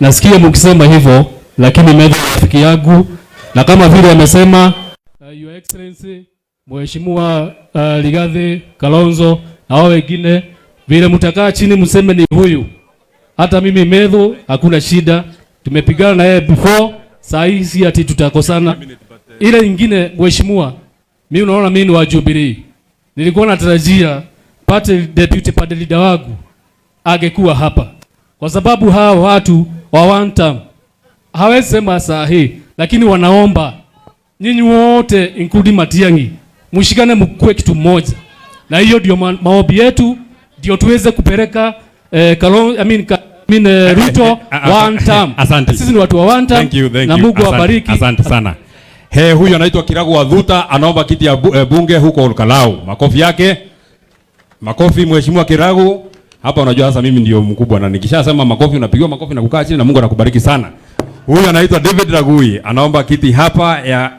nasikia mkisema hivyo, lakini mimi rafiki yangu, na kama vile amesema Your Excellency Mheshimiwa Rigathi Kalonzo na wao wengine, vile mtakaa chini mseme ni huyu. Hata mimi Medho hakuna shida, tumepigana na yeye before, saa hii si ati tutakosana. Ile nyingine mheshimiwa, mimi unaona mimi ni wa Jubilee. Nilikuwa natarajia deputy party leader wangu angekuwa hapa. Kwa sababu hao watu wa one term hawezi sema saa hii, lakini wanaomba nyinyi wote including Matiang'i mshikane mkue kitu moja. Na hiyo ndio maombi yetu, ndio tuweze kupeleka Ruto one term. Sisi ni watu wa one term. Na Mungu awabariki. Asante sana. Huyu anaitwa Gachagua Kalonzo, anaomba kiti ya bunge huko Olkalau. Makofi yake. Makofi mheshimiwa Gachagua. Hapa unajua sasa mimi ndio mkubwa, na nikishasema makofi unapigiwa makofi na kukaa chini, na Mungu anakubariki sana. Huyu anaitwa David Ragui, anaomba kiti hapa ya